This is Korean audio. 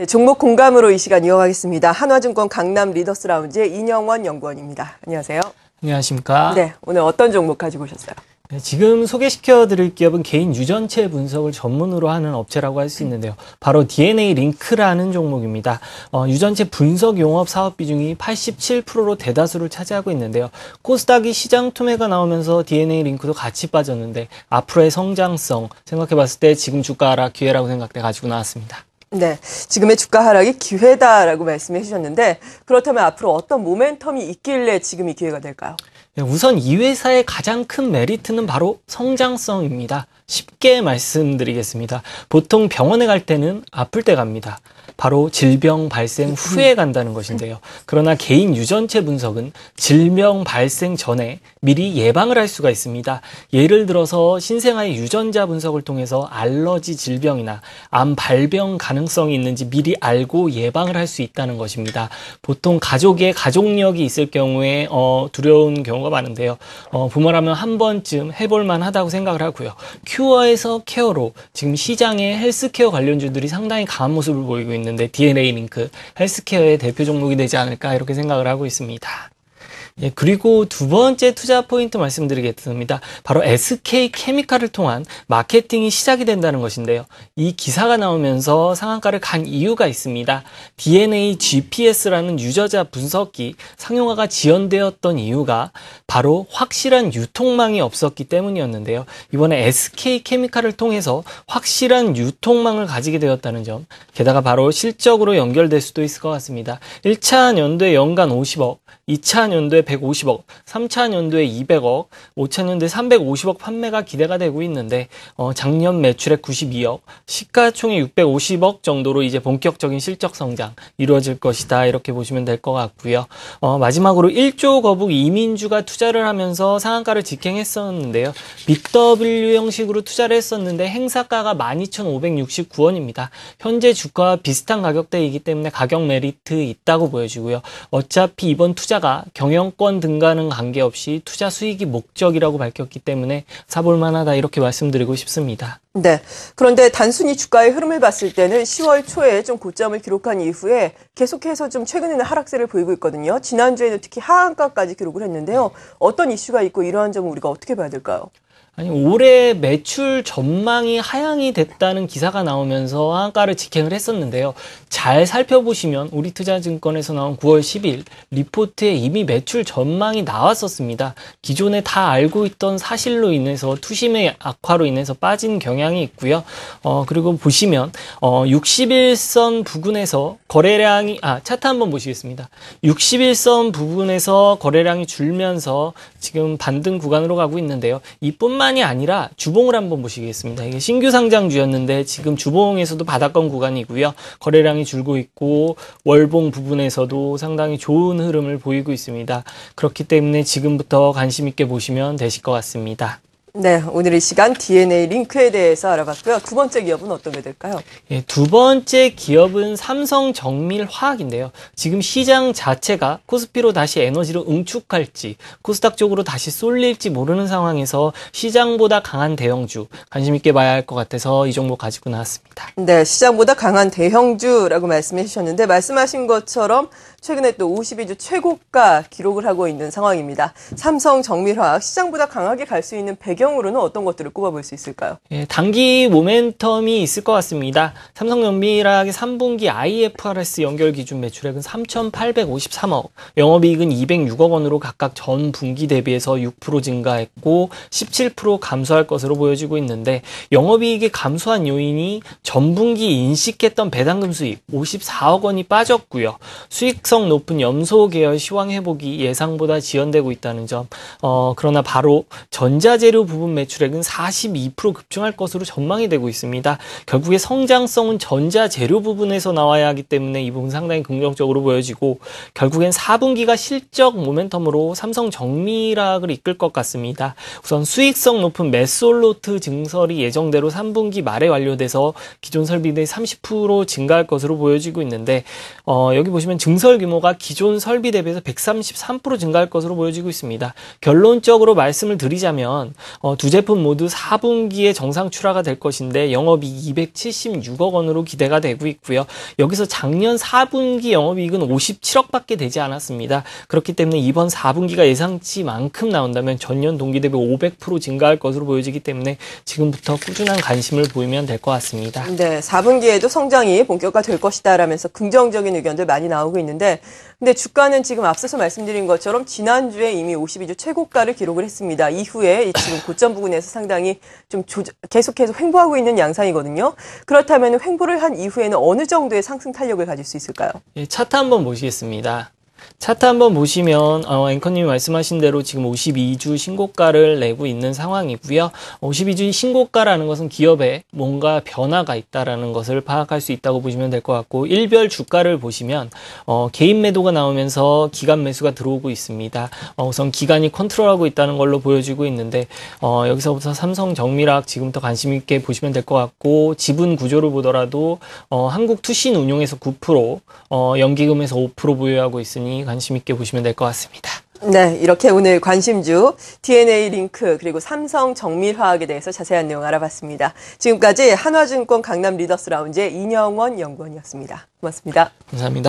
네, 종목 공감으로 이 시간 이어가겠습니다. 한화증권 강남 리더스 라운지의 이영원 연구원입니다. 안녕하세요. 안녕하십니까. 네, 오늘 어떤 종목 가지고 오셨어요? 네, 지금 소개시켜드릴 기업은 개인 유전체 분석을 전문으로 하는 업체라고 할 수 있는데요. 바로 DNA 링크라는 종목입니다. 유전체 분석 용업 사업 비중이 87%로 대다수를 차지하고 있는데요. 코스닥이 시장 투매가 나오면서 DNA 링크도 같이 빠졌는데 앞으로의 성장성 생각해봤을 때 지금 주가 하락 기회라고 생각돼 가지고 나왔습니다. 네, 지금의 주가 하락이 기회다라고 말씀해 주셨는데 그렇다면 앞으로 어떤 모멘텀이 있길래 지금 이 기회가 될까요? 네, 우선 이 회사의 가장 큰 메리트는 바로 성장성입니다. 쉽게 말씀드리겠습니다. 보통 병원에 갈 때는 아플 때 갑니다. 바로 질병 발생 후에 간다는 것인데요. 그러나 개인 유전체 분석은 질병 발생 전에 미리 예방을 할 수가 있습니다. 예를 들어서 신생아의 유전자 분석을 통해서 알러지 질병이나 암 발병 가능성이 있는지 미리 알고 예방을 할 수 있다는 것입니다. 보통 가족에 가족력이 있을 경우에 두려운 경우가 많은데요. 부모라면 한 번쯤 해볼 만하다고 생각을 하고요. 큐어에서 케어로 지금 시장에 헬스케어 관련주들이 상당히 강한 모습을 보이고 있는데 DNA 링크 헬스케어의 대표 종목이 되지 않을까 이렇게 생각을 하고 있습니다. 예, 그리고 두 번째 투자 포인트 말씀드리겠습니다. 바로 SK 케미칼을 통한 마케팅이 시작이 된다는 것인데요. 이 기사가 나오면서 상한가를 간 이유가 있습니다. DNA GPS라는 유전자 분석기 상용화가 지연되었던 이유가 바로 확실한 유통망이 없었기 때문이었는데요. 이번에 SK 케미칼을 통해서 확실한 유통망을 가지게 되었다는 점, 게다가 바로 실적으로 연결될 수도 있을 것 같습니다. 1차 연도에 연간 50억, 2차 연도에 150억, 3차 연도에 200억, 5차 연도에 350억 판매가 기대가 되고 있는데 작년 매출액 92억, 시가총액 650억 정도로 이제 본격적인 실적 성장 이루어질 것이다 이렇게 보시면 될 것 같고요. 마지막으로 1조 거북 이민주가 투자를 하면서 상한가를 직행했었는데요. BW 형식으로 투자를 했었는데 행사가가 12,569원입니다. 현재 주가와 비슷한 가격대이기 때문에 가격 메리트 있다고 보여지고요. 어차피 이번 투자가 경영권 등과는 관계없이 투자 수익이 목적이라고 밝혔기 때문에 사볼 만하다 이렇게 말씀드리고 싶습니다. 네, 그런데 단순히 주가의 흐름을 봤을 때는 10월 초에 좀 고점을 기록한 이후에 계속해서 좀 최근에는 하락세를 보이고 있거든요. 지난주에는 특히 하한가까지 기록을 했는데요. 어떤 이슈가 있고 이러한 점은 우리가 어떻게 봐야 될까요? 아니, 올해 매출 전망이 하향이 됐다는 기사가 나오면서 하한가를 직행을 했었는데요. 잘 살펴보시면 우리투자증권에서 나온 9월 10일 리포트에 이미 매출 전망이 나왔었습니다. 기존에 다 알고 있던 사실로 인해서 투심의 악화로 인해서 빠진 경향이 있고요. 그리고 보시면 60일선 부근에서 거래량이 차트 한번 보시겠습니다. 60일선 부분에서 거래량이 줄면서 지금 반등 구간으로 가고 있는데요. 이뿐만이 아니라 주봉을 한번 보시겠습니다. 이게 신규 상장주였는데 지금 주봉에서도 바닥권 구간이고요. 거래량이 줄고 있고 월봉 부분에서도 상당히 좋은 흐름을 보이고 있습니다. 그렇기 때문에 지금부터 관심 있게 보시면 되실 것 같습니다. 네, 오늘 이 시간 DNA 링크에 대해서 알아봤고요. 두 번째 기업은 어떤 게 될까요? 예, 두 번째 기업은 삼성정밀화학인데요. 지금 시장 자체가 코스피로 다시 에너지로 응축할지 코스닥 쪽으로 다시 쏠릴지 모르는 상황에서 시장보다 강한 대형주 관심 있게 봐야 할 것 같아서 이 종목 가지고 나왔습니다. 네, 시장보다 강한 대형주라고 말씀해 주셨는데 말씀하신 것처럼 최근에 또 52주 최고가 기록을 하고 있는 상황입니다. 삼성정밀화학 시장보다 강하게 갈 수 있는 배경으로는 어떤 것들을 꼽아볼 수 있을까요? 예, 단기 모멘텀이 있을 것 같습니다. 삼성정밀화학의 3분기 IFRS 연결 기준 매출액은 3,853억, 영업이익은 206억 원으로 각각 전 분기 대비해서 6% 증가했고 17% 감소할 것으로 보여지고 있는데 영업이익이 감소한 요인이 전분기 인식했던 배당금 수입 54억 원이 빠졌고요. 수익성 높은 염소 계열 시황 회복이 예상보다 지연되고 있다는 점. 그러나 바로 전자재료 부분 매출액은 42% 급증할 것으로 전망이 되고 있습니다. 결국에 성장성은 전자재료 부분에서 나와야 하기 때문에 이 부분 상당히 긍정적으로 보여지고 결국엔 4분기가 실적 모멘텀으로 삼성정밀화학을 이끌 것 같습니다. 우선 수익성 높은 메솔로트 증설이 예정대로 3분기 말에 완료돼서 기존 설비들이 30% 증가할 것으로 보여지고 있는데 여기 보시면 증설 매출 규모가 기존 설비 대비해서 133% 증가할 것으로 보여지고 있습니다. 결론적으로 말씀을 드리자면 두 제품 모두 4분기에 정상 출하가 될 것인데 영업이익 276억 원으로 기대가 되고 있고요. 여기서 작년 4분기 영업이익은 57억밖에 되지 않았습니다. 그렇기 때문에 이번 4분기가 예상치만큼 나온다면 전년 동기 대비 500% 증가할 것으로 보여지기 때문에 지금부터 꾸준한 관심을 보이면 될 것 같습니다. 네, 4분기에도 성장이 본격화될 것이다라면서 긍정적인 의견들 많이 나오고 있는데, 근데 주가는 지금 앞서서 말씀드린 것처럼 지난주에 이미 52주 최고가를 기록을 했습니다. 이후에 지금 고점 부근에서 상당히 좀 계속해서 횡보하고 있는 양상이거든요. 그렇다면 횡보를 한 이후에는 어느 정도의 상승 탄력을 가질 수 있을까요? 예, 차트 한번 보시겠습니다. 차트 한번 보시면 앵커님이 말씀하신 대로 지금 52주 신고가를 내고 있는 상황이고요. 52주 신고가라는 것은 기업에 뭔가 변화가 있다라는 것을 파악할 수 있다고 보시면 될 것 같고, 일별 주가를 보시면 개인 매도가 나오면서 기관 매수가 들어오고 있습니다. 우선 기관이 컨트롤하고 있다는 걸로 보여지고 있는데 여기서부터 삼성 정밀화학 지금부터 관심 있게 보시면 될 것 같고, 지분 구조를 보더라도 한국투신운용에서 9%, 연기금에서 5% 보유하고 있으니 관심 있게 보시면 될 것 같습니다. 네, 이렇게 오늘 관심주 DNA 링크 그리고 삼성 정밀화학에 대해서 자세한 내용 알아봤습니다. 지금까지 한화증권 강남 리더스 라운지의 이영원 연구원이었습니다. 고맙습니다. 감사합니다.